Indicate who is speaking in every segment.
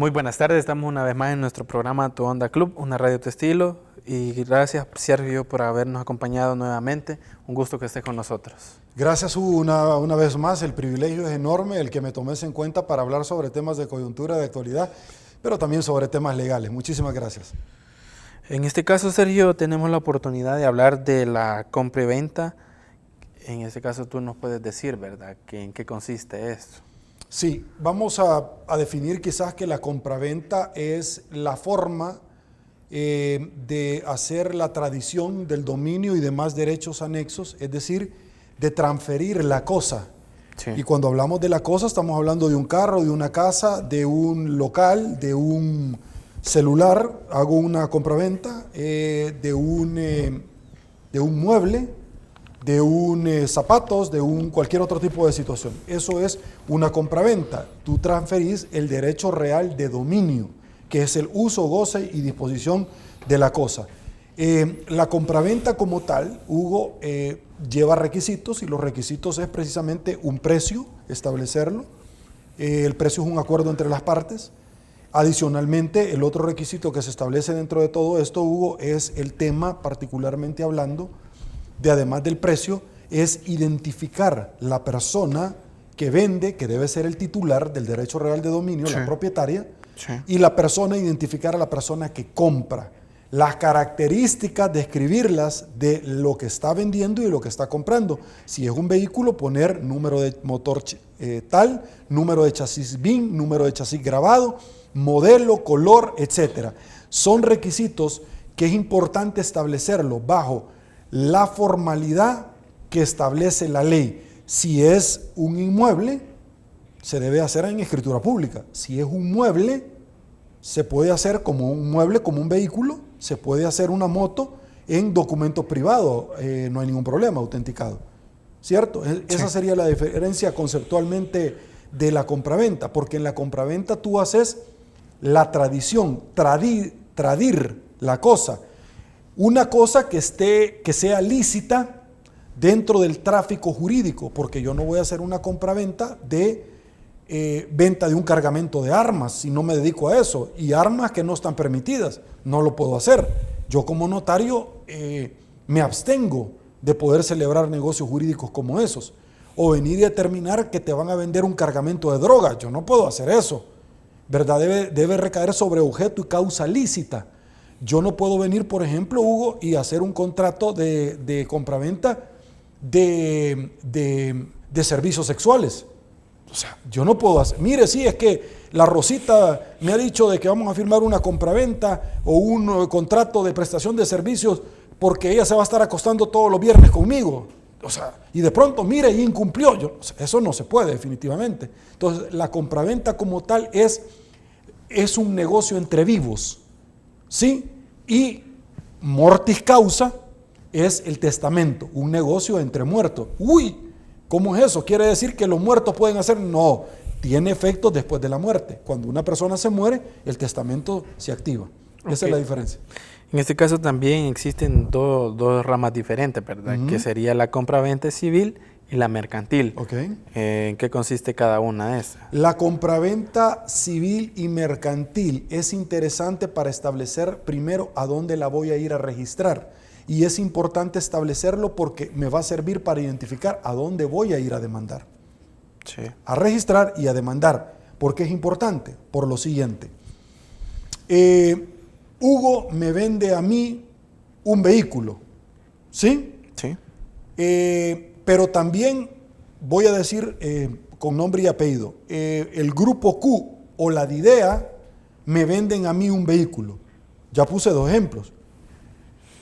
Speaker 1: Muy buenas tardes, estamos una vez más en nuestro programa Tu Onda Club, una radio tu estilo, y gracias Sergio por habernos acompañado nuevamente, un gusto que estés con nosotros.
Speaker 2: Gracias una vez más, el privilegio es enorme el que me tomes en cuenta para hablar sobre temas de coyuntura, de actualidad, pero también sobre temas legales. Muchísimas gracias.
Speaker 1: En este caso, Sergio, tenemos la oportunidad de hablar de la compra y venta. En este caso tú nos puedes decir, ¿verdad?, que en qué consiste esto.
Speaker 2: Sí, vamos a definir quizás que la compraventa es la forma de hacer la tradición del dominio y demás derechos anexos, es decir, de transferir la cosa. Sí. Y cuando hablamos de la cosa estamos hablando de un carro, de una casa, de un local, de un celular, hago una compraventa, de un mueble, de zapatos, de cualquier otro tipo de situación. Eso es una compraventa. Tú transferís el derecho real de dominio, que es el uso, goce y disposición de la cosa. La compraventa como tal, Hugo, lleva requisitos, y los requisitos es precisamente un precio, establecerlo. El precio es un acuerdo entre las partes. Adicionalmente, el otro requisito que se establece dentro de todo esto, Hugo, es el tema, particularmente hablando, de además del precio, es identificar la persona que vende, que debe ser el titular del derecho real de dominio, sí, la propietaria, sí, y la persona, identificar a la persona que compra. Las características, describirlas de lo que está vendiendo y lo que está comprando. Si es un vehículo, poner número de motor tal, número de chasis VIN, número de chasis grabado, modelo, color, etc. Son requisitos que es importante establecerlo bajo la formalidad que establece la ley. Si es un inmueble, se debe hacer en escritura pública. Si es un mueble, se puede hacer como un mueble, como un vehículo, se puede hacer una moto en documento privado, no hay ningún problema, autenticado. ¿Cierto? Sí. Esa sería la diferencia conceptualmente de la compraventa, porque en la compraventa tú haces la tradición, tradir la cosa. Una cosa que sea lícita dentro del tráfico jurídico, porque yo no voy a hacer una compraventa de venta de un cargamento de armas si no me dedico a eso, y armas que no están permitidas, no lo puedo hacer. Yo como notario me abstengo de poder celebrar negocios jurídicos como esos, o venir y determinar que te van a vender un cargamento de droga. Yo no puedo hacer eso, ¿verdad? Debe recaer sobre objeto y causa lícita. Yo no puedo venir, por ejemplo, Hugo, y hacer un contrato de compraventa de servicios sexuales. O sea, yo no puedo hacer. Mire, sí, es que la Rosita me ha dicho de que vamos a firmar una compraventa o un contrato de prestación de servicios porque ella se va a estar acostando todos los viernes conmigo. O sea, y de pronto, mire, y incumplió. O sea, eso no se puede, definitivamente. Entonces, la compraventa como tal es un negocio entre vivos. ¿Sí? Y mortis causa es el testamento, un negocio entre muertos. Uy, ¿cómo es eso? ¿Quiere decir que los muertos pueden hacer? No, tiene efectos después de la muerte. Cuando una persona se muere, el testamento se activa. Esa es la diferencia.
Speaker 1: En este caso también existen dos ramas diferentes, ¿verdad? Que sería la compraventa civil y la mercantil.
Speaker 2: Okay.
Speaker 1: ¿En qué consiste cada una de esas?
Speaker 2: La compraventa civil y mercantil es interesante para establecer primero a dónde la voy a ir a registrar. Y es importante establecerlo porque me va a servir para identificar a dónde voy a ir a demandar.
Speaker 1: Sí.
Speaker 2: A registrar y a demandar. ¿Por qué es importante? Por lo siguiente. Hugo me vende a mí un vehículo. ¿Sí?
Speaker 1: Sí.
Speaker 2: Pero también voy a decir con nombre y apellido, el grupo Q o la DIDEA me venden a mí un vehículo. Ya puse dos ejemplos.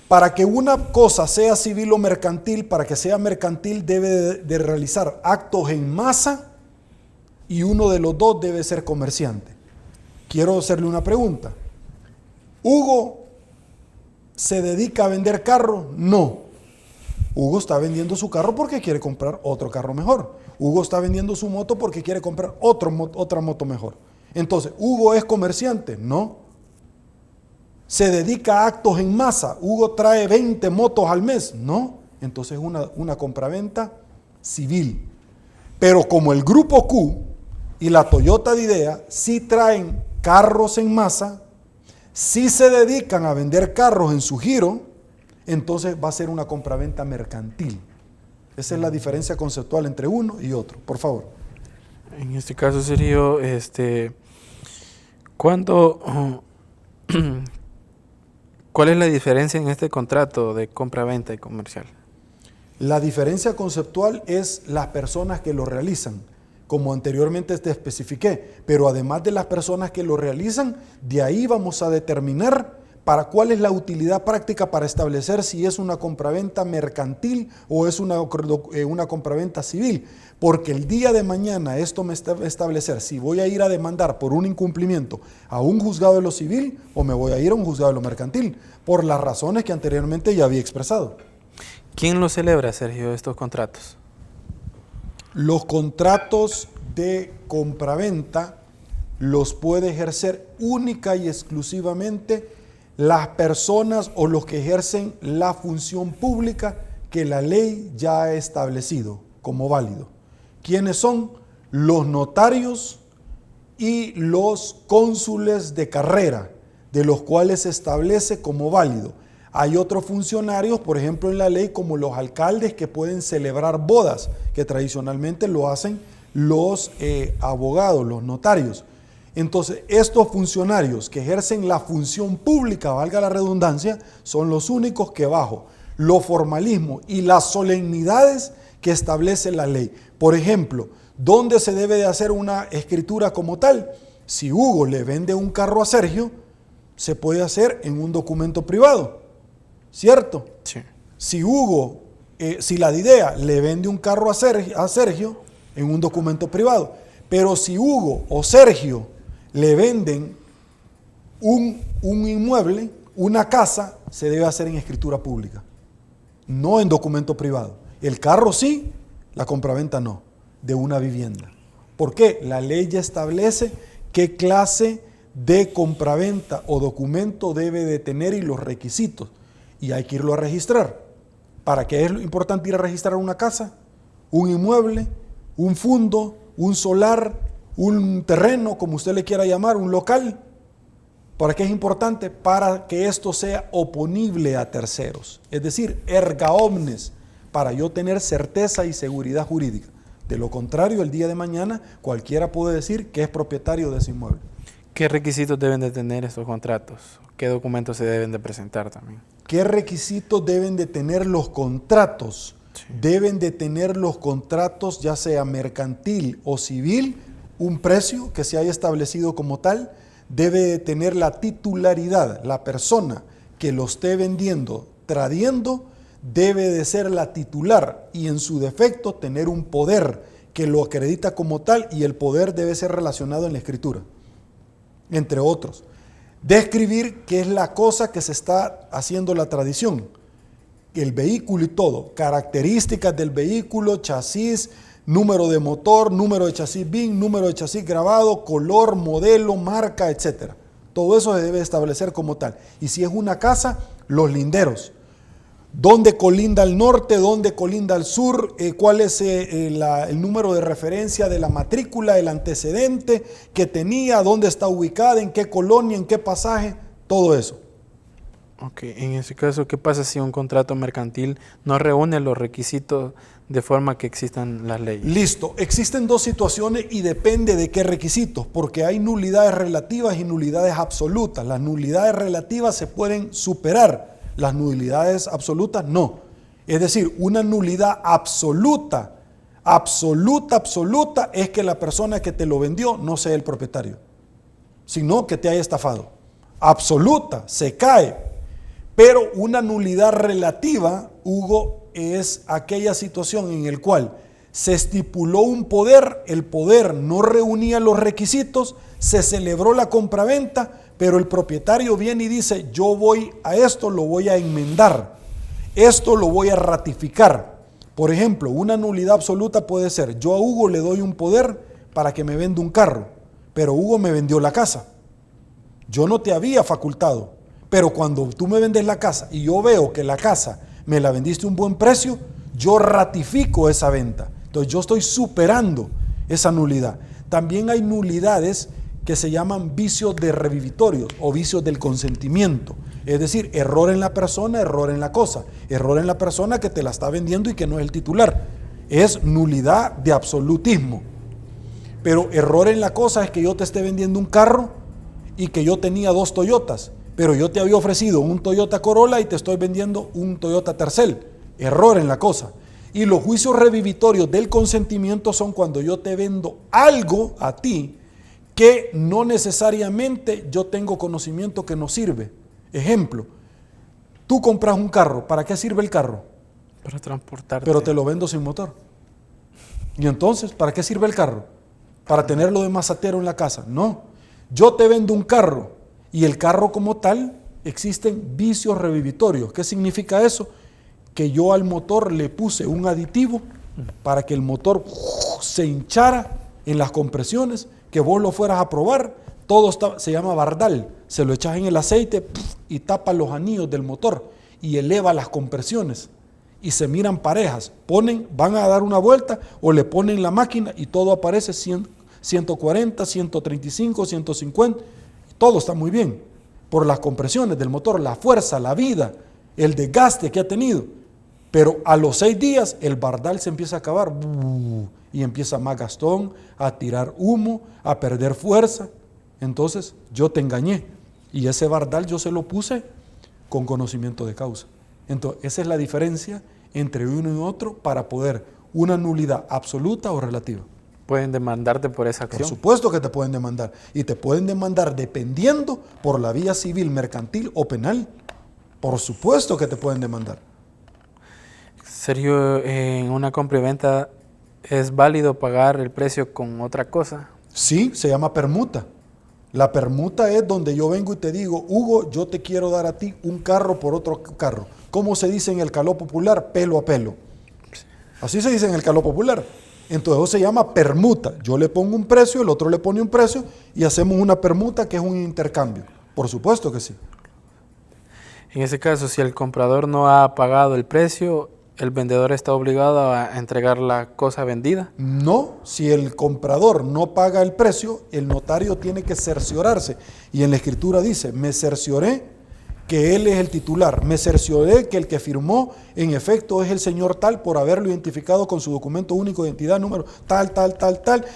Speaker 2: Para que una cosa sea civil o mercantil, para que sea mercantil debe de realizar actos en masa y uno de los dos debe ser comerciante. Quiero hacerle una pregunta. ¿Hugo se dedica a vender carros? No. Hugo está vendiendo su carro porque quiere comprar otro carro mejor. Hugo está vendiendo su moto porque quiere comprar otra moto mejor. Entonces, ¿Hugo es comerciante? No. ¿Se dedica a actos en masa? ¿Hugo trae 20 motos al mes? No. Entonces es una compraventa civil. Pero como el Grupo Q y la Toyota DIDEA sí traen carros en masa, si se dedican a vender carros en su giro, entonces va a ser una compraventa mercantil. Esa es la diferencia conceptual entre uno y otro. Por favor.
Speaker 1: En este caso, Sergio, ¿cuál es la diferencia en este contrato de compra-venta y comercial?
Speaker 2: La diferencia conceptual es las personas que lo realizan, como anteriormente te especifiqué, pero además de las personas que lo realizan, de ahí vamos a determinar para cuál es la utilidad práctica para establecer si es una compraventa mercantil o es una compraventa civil, porque el día de mañana esto me está establecer si voy a ir a demandar por un incumplimiento a un juzgado de lo civil o me voy a ir a un juzgado de lo mercantil, por las razones que anteriormente ya había expresado.
Speaker 1: ¿Quién lo celebra, Sergio, estos contratos?
Speaker 2: Los contratos de compraventa los puede ejercer única y exclusivamente las personas o los que ejercen la función pública que la ley ya ha establecido como válido. ¿Quiénes son? Los notarios y los cónsules de carrera, de los cuales se establece como válido. Hay otros funcionarios, por ejemplo en la ley, como los alcaldes que pueden celebrar bodas, que tradicionalmente lo hacen los abogados, los notarios. Entonces, estos funcionarios que ejercen la función pública, valga la redundancia, son los únicos que bajo los formalismos y las solemnidades que establece la ley. Por ejemplo, ¿dónde se debe de hacer una escritura como tal? Si Hugo le vende un carro a Sergio, se puede hacer en un documento privado, ¿cierto?
Speaker 1: Sí.
Speaker 2: Si la DIDEA le vende un carro a Sergio en un documento privado, pero si Hugo o Sergio le venden un inmueble, una casa, se debe hacer en escritura pública, no en documento privado. El carro sí, la compraventa no, de una vivienda. ¿Por qué? La ley ya establece qué clase de compraventa o documento debe de tener y los requisitos, y hay que irlo a registrar. ¿Para qué es importante ir a registrar una casa, un inmueble, un fundo, un solar, un terreno, como usted le quiera llamar, un local? ¿Para qué es importante? Para que esto sea oponible a terceros, es decir, erga omnes, para yo tener certeza y seguridad jurídica. De lo contrario, el día de mañana cualquiera puede decir que es propietario de ese inmueble.
Speaker 1: ¿Qué requisitos deben de tener estos contratos? ¿Qué documentos se deben de presentar también?
Speaker 2: ¿Qué requisitos deben de tener los contratos? Sí. Deben de tener los contratos, ya sea mercantil o civil, un precio que se haya establecido como tal, debe de tener la titularidad, la persona que lo esté vendiendo, tradiendo, debe de ser la titular y en su defecto tener un poder que lo acredita como tal, y el poder debe ser relacionado en la escritura, entre otros. Describir qué es la cosa que se está haciendo la tradición, el vehículo y todo, características del vehículo, chasis, número de motor, número de chasis VIN, número de chasis grabado, color, modelo, marca, etc. Todo eso se debe establecer como tal. Y si es una casa, los linderos. ¿Dónde colinda al norte? ¿Dónde colinda al sur? ¿Cuál es el número de referencia de la matrícula, el antecedente que tenía? ¿Dónde está ubicada? ¿En qué colonia? ¿En qué pasaje? Todo eso.
Speaker 1: Ok, en ese caso, ¿qué pasa si un contrato mercantil no reúne los requisitos de forma que existan las leyes?
Speaker 2: Listo, existen dos situaciones y depende de qué requisitos, porque hay nulidades relativas y nulidades absolutas. Las nulidades relativas se pueden superar, las nulidades absolutas no. Es decir, una nulidad absoluta es que la persona que te lo vendió no sea el propietario, sino que te haya estafado. Absoluta, se cae. Pero una nulidad relativa, Hugo, es aquella situación en la cual se estipuló un poder, el poder no reunía los requisitos, se celebró la compraventa, pero el propietario viene y dice, yo voy a esto, lo voy a enmendar, esto lo voy a ratificar. Por ejemplo, una nulidad absoluta puede ser, yo a Hugo le doy un poder para que me venda un carro, pero Hugo me vendió la casa. Yo no te había facultado. Pero cuando tú me vendes la casa y yo veo que la casa me la vendiste a un buen precio, yo ratifico esa venta. Entonces yo estoy superando esa nulidad. También hay nulidades que se llaman vicios de revivitorios o vicios del consentimiento. Es decir, error en la persona, error en la cosa. Error en la persona que te la está vendiendo y que no es el titular. Es nulidad de absolutismo. Pero error en la cosa es que yo te esté vendiendo un carro y que yo tenía 2 Toyotas, pero yo te había ofrecido un Toyota Corolla y te estoy vendiendo un Toyota Tercel. Error en la cosa. Y los juicios revivitorios del consentimiento son cuando yo te vendo algo a ti que no necesariamente yo tengo conocimiento que nos sirve. Ejemplo, tú compras un carro, ¿para qué sirve el carro?
Speaker 1: Para transportarte.
Speaker 2: Pero te lo vendo sin motor. Y entonces, ¿para qué sirve el carro? ¿Para tenerlo de mazatero en la casa? No. Yo te vendo un carro y el carro como tal, existen vicios revivitorios. ¿Qué significa eso? Que yo al motor le puse un aditivo para que el motor se hinchara en las compresiones, que vos lo fueras a probar. Todo se llama bardal. Se lo echas en el aceite y tapa los anillos del motor y eleva las compresiones. Y se miran parejas, van a dar una vuelta o le ponen la máquina y todo aparece 140, 135, 150, todo está muy bien, por las compresiones del motor, la fuerza, la vida, el desgaste que ha tenido, pero a los 6 días el bardal se empieza a acabar y empieza más gastón, a tirar humo, a perder fuerza. Entonces yo te engañé y ese bardal yo se lo puse con conocimiento de causa. Entonces, esa es la diferencia entre uno y otro para poder una nulidad absoluta o relativa.
Speaker 1: ¿Pueden demandarte por esa acción?
Speaker 2: Por supuesto que te pueden demandar. Y te pueden demandar dependiendo por la vía civil, mercantil o penal. Por supuesto que te pueden demandar.
Speaker 1: Sergio, en una compra y venta, ¿es válido pagar el precio con otra cosa?
Speaker 2: Sí, se llama permuta. La permuta es donde yo vengo y te digo, Hugo, yo te quiero dar a ti un carro por otro carro. ¿Cómo se dice en el caló popular? Pelo a pelo. Así se dice en el caló popular. Entonces eso se llama permuta. Yo le pongo un precio, el otro le pone un precio y hacemos una permuta que es un intercambio. Por supuesto que sí.
Speaker 1: En ese caso, si el comprador no ha pagado el precio, ¿el vendedor está obligado a entregar la cosa vendida?
Speaker 2: No, si el comprador no paga el precio, el notario tiene que cerciorarse. Y en la escritura dice, me cercioré que él es el titular, me cercioré que el que firmó en efecto es el señor tal por haberlo identificado con su documento único de identidad, número tal,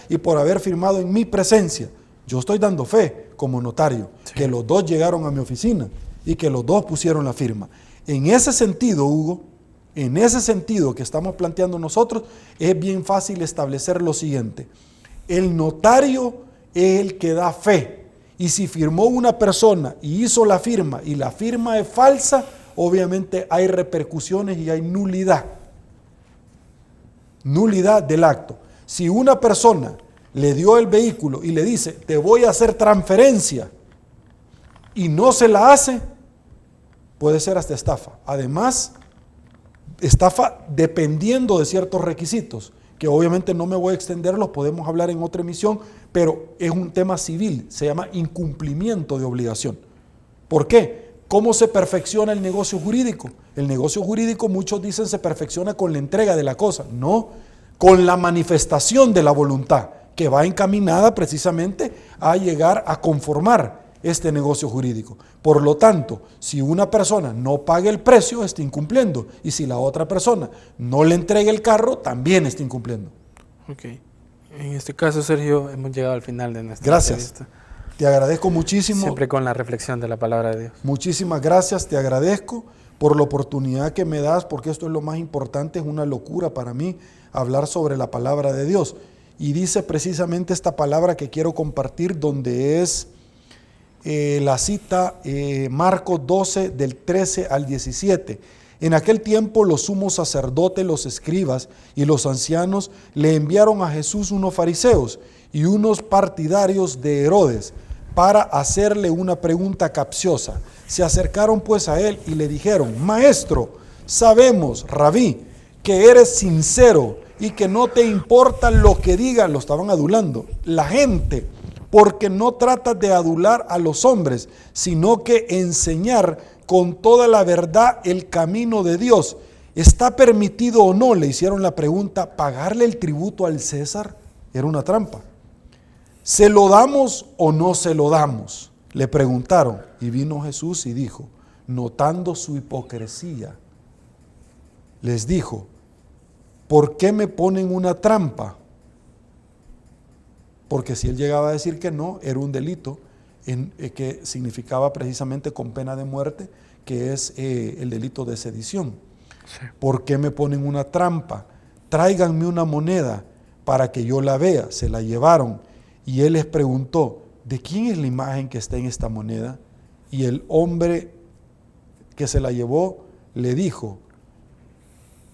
Speaker 2: y por haber firmado en mi presencia. Yo estoy dando fe como notario, sí, que los dos llegaron a mi oficina y que los dos pusieron la firma. En ese sentido, Hugo, en ese sentido que estamos planteando nosotros, es bien fácil establecer lo siguiente. El notario es el que da fe. Y si firmó una persona y hizo la firma y la firma es falsa, obviamente hay repercusiones y hay nulidad. Nulidad del acto. Si una persona le dio el vehículo y le dice, te voy a hacer transferencia, y no se la hace, puede ser hasta estafa. Además, estafa dependiendo de ciertos requisitos, que obviamente no me voy a extender, los podemos hablar en otra emisión, pero es un tema civil, se llama incumplimiento de obligación. ¿Por qué? ¿Cómo se perfecciona el negocio jurídico? El negocio jurídico, muchos dicen, se perfecciona con la entrega de la cosa. No, con la manifestación de la voluntad, que va encaminada precisamente a llegar a conformar este negocio jurídico. Por lo tanto, si una persona no paga el precio, está incumpliendo. Y si la otra persona no le entrega el carro, también está incumpliendo.
Speaker 1: Ok. En este caso, Sergio, hemos llegado al final de nuestra
Speaker 2: entrevista. Te agradezco muchísimo.
Speaker 1: Siempre con la reflexión de la palabra de Dios.
Speaker 2: Muchísimas gracias, te agradezco por la oportunidad que me das, porque esto es lo más importante, es una locura para mí hablar sobre la palabra de Dios. Y dice precisamente esta palabra que quiero compartir, donde es la cita Marcos 12 del 13 al 17. En aquel tiempo los sumos sacerdotes, los escribas y los ancianos le enviaron a Jesús unos fariseos y unos partidarios de Herodes para hacerle una pregunta capciosa. Se acercaron pues a él y le dijeron, Maestro, sabemos, Rabí, que eres sincero y que no te importa lo que digan, lo estaban adulando, la gente, porque no tratas de adular a los hombres, sino que enseñar con toda la verdad el camino de Dios. ¿Está permitido o no? Le hicieron la pregunta, ¿pagarle el tributo al César? Era una trampa. ¿se lo damos o no se lo damos? Le preguntaron, y vino Jesús y dijo, notando su hipocresía, les dijo, ¿por qué me ponen una trampa? Porque si él llegaba a decir que no, era un delito que significaba precisamente con pena de muerte, que es el delito de sedición.
Speaker 1: Sí.
Speaker 2: ¿Por qué me ponen una trampa? Tráiganme una moneda para que yo la vea. Se la llevaron y él les preguntó, ¿de quién es la imagen que está en esta moneda? Y el hombre que se la llevó le dijo,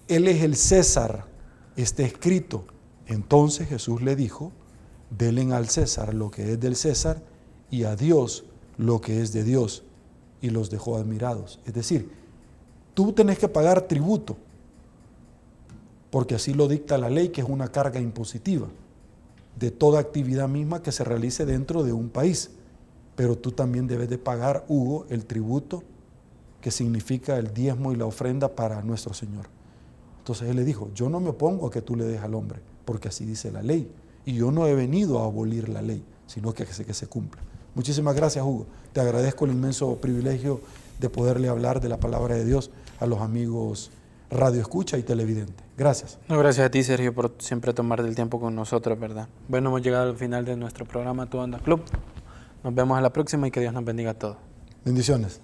Speaker 2: él es el César, está escrito. Entonces Jesús le dijo, denle al César lo que es del César y a Dios lo que es de Dios. Y los dejó admirados. Es decir, tú tenés que pagar tributo, porque así lo dicta la ley, que es una carga impositiva de toda actividad misma que se realice dentro de un país. Pero tú también debes de pagar, Hugo, el tributo que significa el diezmo y la ofrenda para nuestro Señor. Entonces él le dijo, yo no me opongo a que tú le des al hombre, porque así dice la ley. Y yo no he venido a abolir la ley, sino que se cumpla. Muchísimas gracias, Hugo. Te agradezco el inmenso privilegio de poderle hablar de la palabra de Dios a los amigos Radio Escucha y Televidente. Gracias.
Speaker 1: No, gracias a ti, Sergio, por siempre tomar el tiempo con nosotros, ¿verdad? Bueno, hemos llegado al final de nuestro programa Tu Onda Club. Nos vemos a la próxima y que Dios nos bendiga a todos.
Speaker 2: Bendiciones.